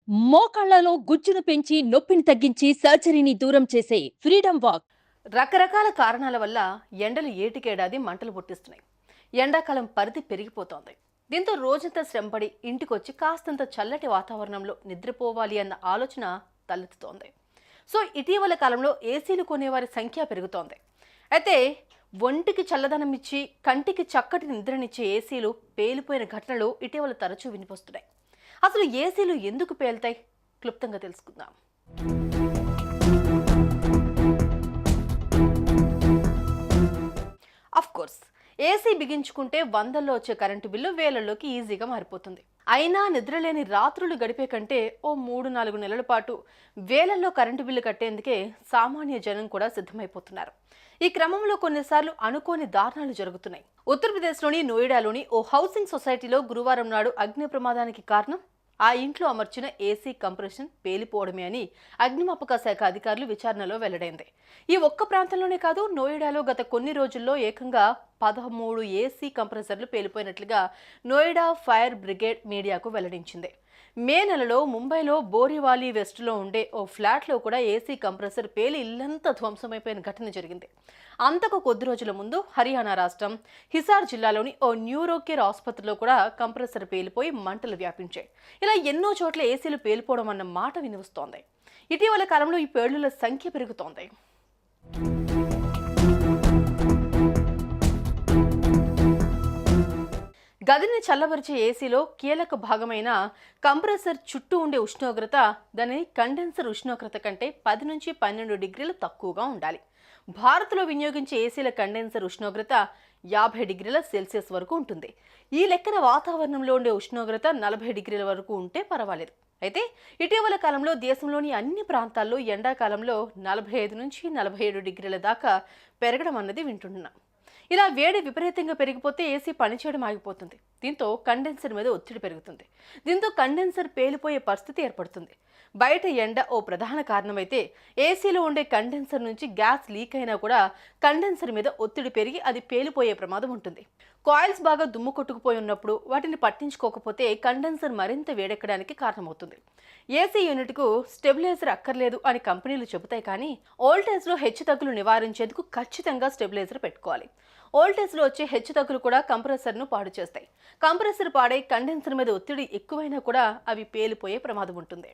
మోకాళ్లలో గుజ్జును పెంచి నొప్పిని తగ్గించి సర్జరీని దూరం చేసే ఫ్రీడమ్ వాక్. రకరకాల కారణాల వల్ల ఎండలు ఏటికేడాది మంటలు పుట్టిస్తున్నాయి. ఎండాకాలం పరిధి పెరిగిపోతోంది. దీంతో రోజంతా శ్రమపడి ఇంటికొచ్చి కాస్తంత చల్లటి వాతావరణంలో నిద్రపోవాలి అన్న ఆలోచన తలెత్తుతోంది. సో ఇటీవల కాలంలో ఏసీలు కొనేవారి సంఖ్య పెరుగుతోంది. అయితే ఒంటికి చల్లదనం ఇచ్చి కంటికి చక్కటి నిద్రనిచ్చే ఏసీలు పేలిపోయిన ఘటనలు ఇటీవల తరచూ వినిపిస్తున్నాయి. అసలు ఏసీలు ఎందుకు పేలుతాయి? క్లుప్తంగా తెలుసుకుందాం. ఆఫ్ కోర్స్ ఏసీ బిగించుకుంటే వందల్లో వచ్చే కరెంటు బిల్లు వేలల్లోకి ఈజీగా మారిపోతుంది. అయినా నిద్రలేని రాత్రులు గడిపే కంటే ఓ 3-4 నెలల పాటు వేలల్లో కరెంటు బిల్లు కట్టేందుకే సామాన్య జనం కూడా సిద్ధమైపోతున్నారు. ఈ క్రమంలో కొన్నిసార్లు అనుకోని దారుణాలు జరుగుతున్నాయి. ఉత్తరప్రదేశ్లోని నోయిడాలోని ఓ హౌసింగ్ సొసైటీలో గురువారం నాడు అగ్ని ప్రమాదానికి కారణం ఆ ఇంట్లో అమర్చిన ఏసీ కంప్రెషన్ పేలిపోవడమే అని అగ్నిమాపక శాఖ అధికారులు విచారణలో వెల్లడైంది. ఈ ఒక్క ప్రాంతంలోనే కాదు, నోయిడాలో గత కొన్ని రోజుల్లో ఏకంగా 13 ఏసీ కంప్రెసర్లు పేలిపోయినట్లుగా నోయిడా ఫైర్ బ్రిగేడ్ మీడియాకు వెల్లడించింది. మే నెలలో ముంబైలో బోరివాలి వెస్ట్లో ఉండే ఓ ఫ్లాట్లో కూడా ఏసీ కంప్రెసర్ పేలి ఇల్లంతా ధ్వంసమైపోయిన ఘటన జరిగింది. అంతకు కొద్ది రోజుల ముందు హర్యానా రాష్ట్రం హిసార్ జిల్లాలోని ఓ న్యూరోకేర్ ఆసుపత్రిలో కూడా కంప్రెసర్ పేలిపోయి మంటలు వ్యాపించాయి. ఇలా ఎన్నో చోట్ల ఏసీలు పేలిపోవడం అన్న మాట వినిపిస్తోంది. ఇటీవల కాలంలో ఈ పేలుళ్ల సంఖ్య పెరుగుతోంది. గదిని చల్లబరిచే ఏసీలో కీలక భాగమైన కంప్రెసర్ చుట్టూ ఉండే ఉష్ణోగ్రత దాని కండెన్సర్ ఉష్ణోగ్రత కంటే 10 నుంచి 12 డిగ్రీలు తక్కువగా ఉండాలి. భారత్లో వినియోగించే ఏసీల కండెన్సర్ ఉష్ణోగ్రత 50 డిగ్రీల సెల్సియస్ వరకు ఉంటుంది. ఈ లెక్కన వాతావరణంలో ఉండే ఉష్ణోగ్రత 40 డిగ్రీల వరకు ఉంటే పర్వాలేదు. అయితే ఇటీవల కాలంలో దేశంలోని అన్ని ప్రాంతాల్లో ఎండాకాలంలో 45 నుంచి 47 డిగ్రీల దాకా పెరగడం అన్నది వింటున్నాం. ఇలా వేడి విపరీతంగా పెరిగిపోతే ఏసీ పనిచేయడం ఆగిపోతుంది. దీంతో కండెన్సర్ మీద ఒత్తిడి పెరుగుతుంది. దీంతో కండెన్సర్ పేలిపోయే పరిస్థితి ఏర్పడుతుంది. బయట ఎండ ఓ ప్రధాన కారణమైతే ఏసీలో ఉండే కండెన్సర్ నుంచి గ్యాస్ లీక్ అయినా కూడా కండెన్సర్ మీద ఒత్తిడి పెరిగి అది పేలిపోయే ప్రమాదం ఉంటుంది. కాయిల్స్ బాగా దుమ్ము కొట్టుకుపోయి ఉన్నప్పుడు వాటిని పట్టించుకోకపోతే కండెన్సర్ మరింత వేడెక్కడానికి కారణమవుతుంది. ఏసీ యూనిట్కు స్టెబిలైజర్ అక్కర్లేదు అని కంపెనీలు చెబుతాయి, కానీ వోల్టేజ్లో హెచ్చుతగ్గులు నివారించేందుకు ఖచ్చితంగా స్టెబిలైజర్ పెట్టుకోవాలి. వోల్టేజ్లో వచ్చే హెచ్చుతగ్గులు కూడా కంప్రెసర్ను పాడు చేస్తాయి. కంప్రెసర్ పాడై కండెన్సర్ మీద ఒత్తిడి ఎక్కువైనా కూడా అవి పేలిపోయే ప్రమాదం ఉంటుంది.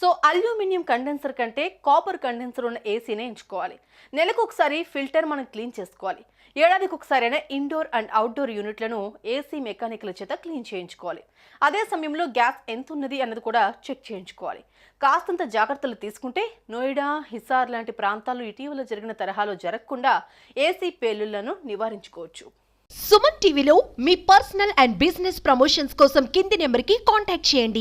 సో అల్యూమినియం కండెన్సర్ కంటే కాపర్ కండెన్సర్ ఉన్న ఏసీనే ఎంచుకోవాలి. నెలకు ఒకసారి ఫిల్టర్ మనం క్లీన్ చేసుకోవాలి. ఏడాదికి ఒకసారి అయినా ఇండోర్ అండ్ అవుట్డోర్ యూనిట్లను ఏసీ మెకానికల చేత క్లీన్ చేయించుకోవాలి. అదే సమయంలో గ్యాస్ ఎంత ఉన్నది అన్నది కూడా చెక్ చేయించుకోవాలి. కాస్తంత జాగ్రత్తలు తీసుకుంటే నోయిడా, హిసార్ లాంటి ప్రాంతాల్లో ఇటీవల జరిగిన తరహాలో జరగకుండా ఏసీ పేలుళ్లను నివారించుకోవచ్చు. సుమన్ టీవీలో మీ పర్సనల్ అండ్ బిజినెస్ ప్రమోషన్స్ కోసం కింది నెంబర్కి కాంటాక్ట్ చేయండి.